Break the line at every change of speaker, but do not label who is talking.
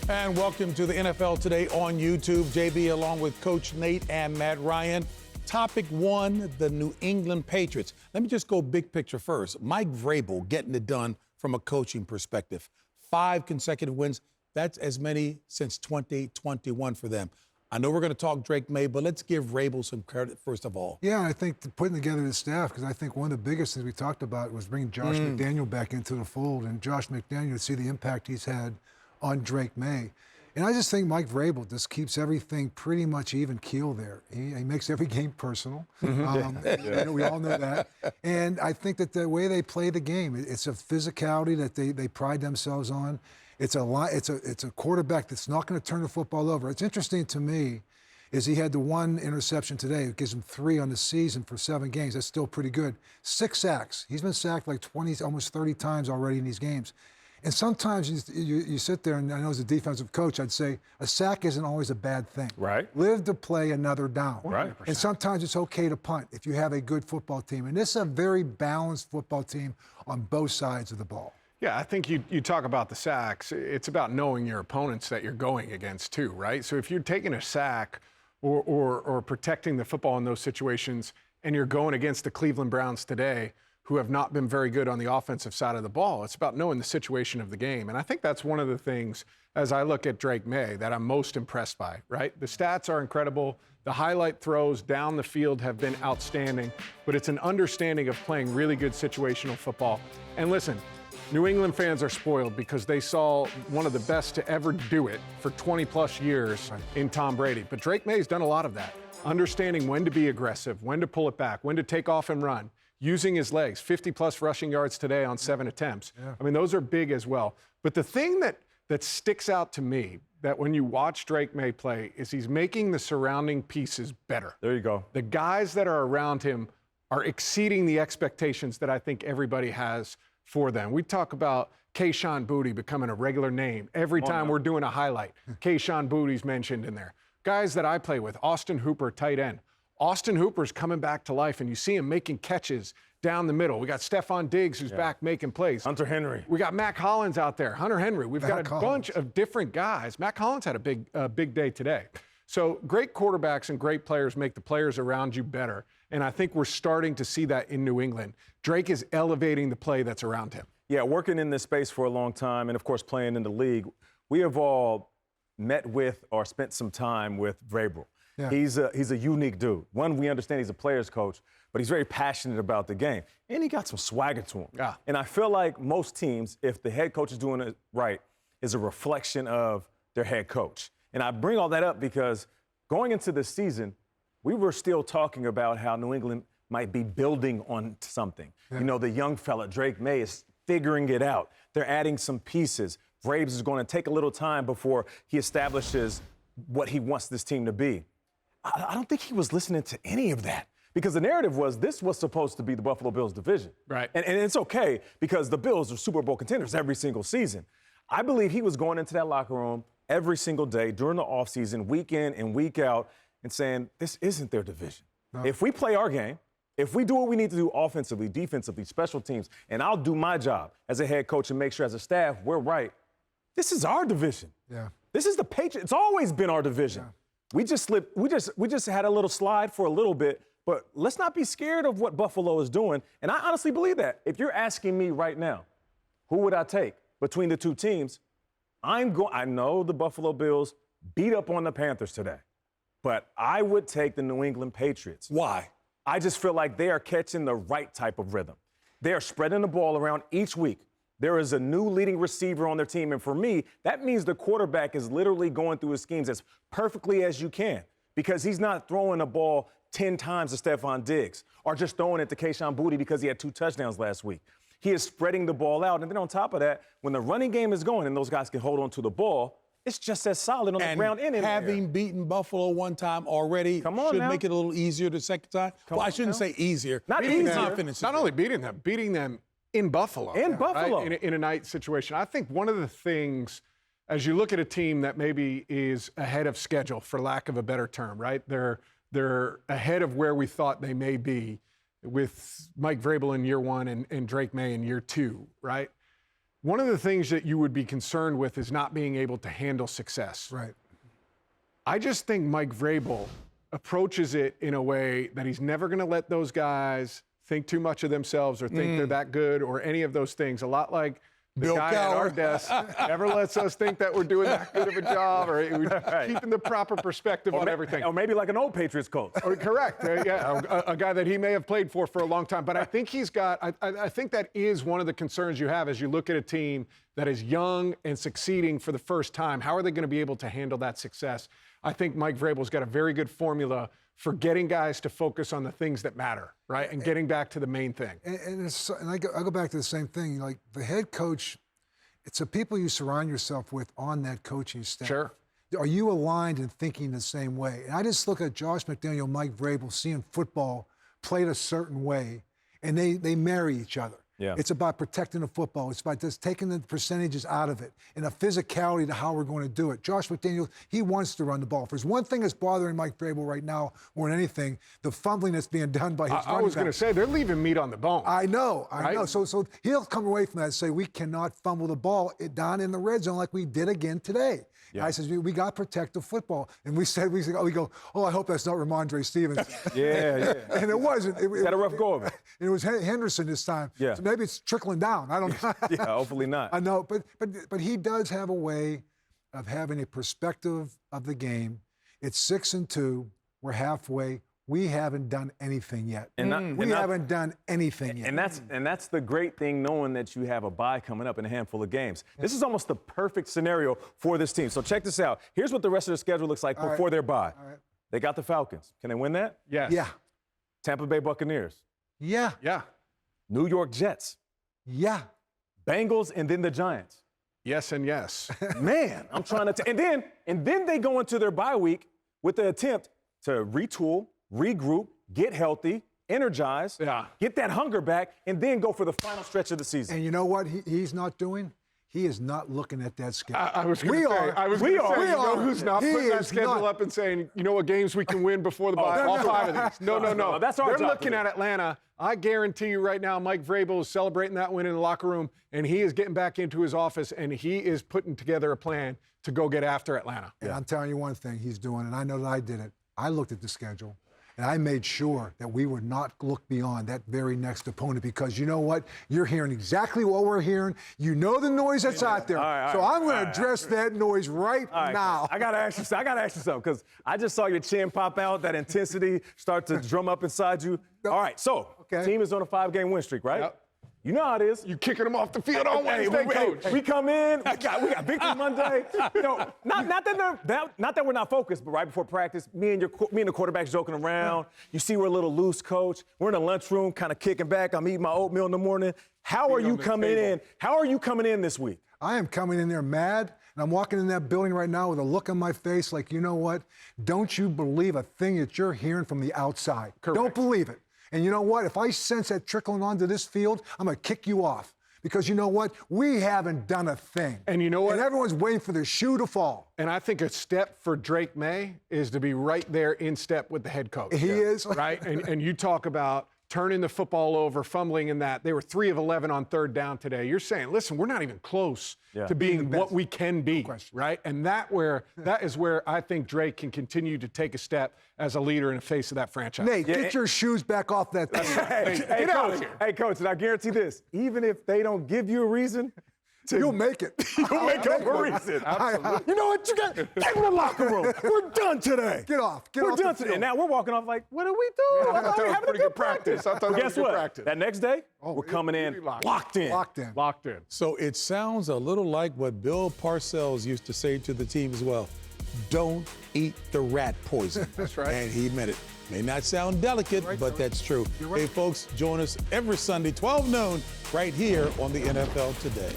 And welcome to the NFL Today on YouTube. JB along with Coach Nate and Matt Ryan. Topic one, the New England Patriots. Let me just go big picture first. Mike Vrabel getting it done from a coaching perspective. 5 consecutive wins. That's as many since 2021 for them. I know we're going to talk Drake Maye, but let's give Vrabel some credit first of all.
Yeah, I think putting together the staff, because I think one of the biggest things we talked about was bringing Josh McDaniel back into the fold, and Josh McDaniel, to see the impact he's had on Drake Maye. And I just think Mike Vrabel just keeps everything pretty much even keel there. He makes every game personal. We all know that. And I think that the way they play the game, it's a physicality that they pride themselves on. It's a quarterback that's not going to turn the football over. It's interesting to me is he had the 1 interception today. It gives him 3 on the season for 7 games. That's still pretty good. 6 sacks. He's been sacked like 20, almost 30 times already in these games. And sometimes you sit there, and I know as a defensive coach, I'd say a sack isn't always a bad thing.
Right.
Live to play another down.
Right.
And sometimes it's okay to punt if you have a good football team. And this is a very balanced football team on both sides of the ball.
Yeah, I think you talk about the sacks. It's about knowing your opponents that you're going against too, right? So if you're taking a sack or protecting the football in those situations and you're going against the Cleveland Browns today, who have not been very good on the offensive side of the ball. It's about knowing the situation of the game. And I think that's one of the things, as I look at Drake Maye, that I'm most impressed by, right? The stats are incredible. The highlight throws down the field have been outstanding, but it's an understanding of playing really good situational football. And listen, New England fans are spoiled because they saw one of the best to ever do it for 20-plus years in Tom Brady. But Drake Maye's done a lot of that, understanding when to be aggressive, when to pull it back, when to take off and run. Using his legs, 50-plus rushing yards today on 7 attempts. Yeah. I mean, those are big as well. But the thing that sticks out to me, that when you watch Drake Maye play, is he's making the surrounding pieces better.
There you go.
The guys that are around him are exceeding the expectations that I think everybody has for them. We talk about Kayshon Boutte becoming a regular name. Every time we're doing a highlight, Kayshon Boutte's mentioned in there. Guys that I play with, Austin Hooper, tight end. Austin Hooper's coming back to life, and you see him making catches down the middle. We got Stephon Diggs, who's back making plays.
Hunter Henry.
We got Mac Hollins out there. Hunter Henry. We've got a bunch of different guys. Mac Hollins had a big day today. So great quarterbacks and great players make the players around you better, and I think we're starting to see that in New England. Drake is elevating the play that's around him.
Yeah, working in this space for a long time, and of course playing in the league, we have all met with or spent some time with Vrabel. Yeah. He's a unique dude. One, we understand he's a player's coach, but he's very passionate about the game. And he got some swagger to him.
Yeah.
And I feel like most teams, if the head coach is doing it right, is a reflection of their head coach. And I bring all that up because going into this season, we were still talking about how New England might be building on something. Yeah. You know, the young fella, Drake Maye, is figuring it out. They're adding some pieces. Vrabel is going to take a little time before he establishes what he wants this team to be. I don't think he was listening to any of that because the narrative was this was supposed to be the Buffalo Bills division.
Right.
And it's okay because the Bills are Super Bowl contenders every single season. I believe he was going into that locker room every single day during the offseason, week in and week out, and saying, this isn't their division. No. If we play our game, if we do what we need to do offensively, defensively, special teams, and I'll do my job as a head coach and make sure as a staff we're right, this is our division.
Yeah.
This is the Patriots. It's always been our division. Yeah. We just slipped. We just had a little slide for a little bit, but let's not be scared of what Buffalo is doing. And I honestly believe that. If you're asking me right now, who would I take between the two teams? I know the Buffalo Bills beat up on the Panthers today, but I would take the New England Patriots.
Why?
I just feel like they are catching the right type of rhythm. They are spreading the ball around each week. There is a new leading receiver on their team, and for me, that means the quarterback is literally going through his schemes as perfectly as you can because he's not throwing the ball 10 times to Stephon Diggs or just throwing it to Kayshon Boutte because he had 2 touchdowns last week. He is spreading the ball out, and then on top of that, when the running game is going and those guys can hold on to the ball, it's just as solid on the ground and in there.
Having beaten Buffalo one time already should make it a little easier the second time. I shouldn't say easier.
Not easier.
Not only beating them in Buffalo.
In Buffalo.
Right? In a night situation. I think one of the things, as you look at a team that maybe is ahead of schedule, for lack of a better term, right? They're ahead of where we thought they may be with Mike Vrabel in year 1 and Drake Maye in year 2, right? one of the things that you would be concerned with is not being able to handle success.
Right.
I just think Mike Vrabel approaches it in a way that he's never going to let those guys think too much of themselves or think they're that good or any of those things. A lot like the
Bill
guy
Cowher.
at our desk never lets us think that we're doing that good of a job or keeping the proper perspective on everything.
Or maybe like an old Patriots coach.
Correct. A guy that he may have played for a long time. But I think he's got, I think that is one of the concerns you have as you look at a team that is young and succeeding for the first time. How are they going to be able to handle that success? I think Mike Vrabel's got a very good formula for getting guys to focus on the things that matter, right? And getting back to the main thing.
And I go back to the same thing. Like the head coach, it's the people you surround yourself with on that coaching staff.
Sure.
Are you aligned and thinking the same way? And I just look at Josh McDaniel, Mike Vrabel, seeing football played a certain way, and they marry each other.
Yeah.
It's about protecting the football. It's about just taking the percentages out of it and a physicality to how we're going to do it. Josh McDaniel, he wants to run the ball. If there's one thing that's bothering Mike Vrabel right now more than anything, the fumbling that's being done by his running
I was going to
backs.
say, they're leaving meat on the bone.
I know.
Right?
So he'll come away from that and say, we cannot fumble the ball down in the red zone like we did again today.
Yeah.
I says, we got to protect the football. And we go, I hope that's not Ramondre Stevens.
Yeah.
And it wasn't. It
Had a rough go of it.
And it was Henderson this time.
Yeah.
So maybe it's trickling down. I don't know.
Yeah, hopefully not.
I know, but he does have a way of having a perspective of the game. It's 6-2. We're halfway. We haven't done anything yet. We haven't done anything yet.
And that's the great thing, knowing that you have a bye coming up in a handful of games. This is almost the perfect scenario for this team. So check this out. Here's what the rest of the schedule looks like before their bye.
All right.
They got the Falcons. Can they win that?
Yes.
Yeah.
Tampa Bay Buccaneers.
Yeah.
Yeah.
New York Jets.
Yeah.
Bengals, and then the Giants.
Yes and yes.
Man, I'm trying to and then they go into their bye week with the attempt to retool, regroup, get healthy, energize, get that hunger back, and then go for the final stretch of the season.
And you know what he's not doing? He is not looking at that schedule.
I was going to say, you know who's not putting that schedule up and saying, you know what games we can win before the bye? All 5 of these. No.
That's our job.
They're looking at Atlanta. I guarantee you right now, Mike Vrabel is celebrating that win in the locker room, and he is getting back into his office, and he is putting together a plan to go get after Atlanta.
And I'm telling you one thing he's doing, and I know that I did it. I looked at the schedule, and I made sure that we would not look beyond that very next opponent, because you know what? You're hearing exactly what we're hearing. You know the noise that's out there. So I'm going to address that noise right now.
I got to ask you something, because I just saw your chin pop out, that intensity start to drum up inside you. All right, so team is on a 5-game win streak, right?
Yep.
You know how it is.
You kicking them off the field on Wednesday, coach.
We come in, we got Victory Monday. You know, not that we're not focused, but right before practice, me and the quarterback's joking around. You see we're a little loose, coach. We're in the lunchroom, kind of kicking back. I'm eating my oatmeal in the morning. How are you coming in? How are you coming in this week?
I am coming in there mad, and I'm walking in that building right now with a look on my face like, you know what? Don't you believe a thing that you're hearing from the outside.
Correct.
Don't believe it. And you know what? If I sense that trickling onto this field, I'm going to kick you off. Because you know what? We haven't done a thing.
And you know what?
And everyone's waiting for the shoe to fall.
And I think a step for Drake Maye is to be right there in step with the head coach.
He is.
Right? And you talk about turning the football over, fumbling in that. They were 3 of 11 on 3rd down today. You're saying, listen, we're not even close to being what we can be, right? And that is where I think Drake can continue to take a step as a leader and a face of that franchise.
Nate, get your shoes back off that thing.
Hey, coach, and I guarantee this, even if they don't give you a reason,
You'll make it.
You'll make up a reason.
Absolutely.
You know what? You got get in the locker room. We're done today.
Get off.
We're done today. And now we're walking off like, what do we do?
I thought that was pretty good practice.
But guess what? That next day, we're coming in locked in.
Locked in.
So it sounds a little like what Bill Parcells used to say to the team as well. Don't eat the rat poison.
That's right.
And he meant it. May not sound delicate, but that's true.
You're right.
Hey, folks, join us every Sunday, 12 noon, right here on the NFL Today.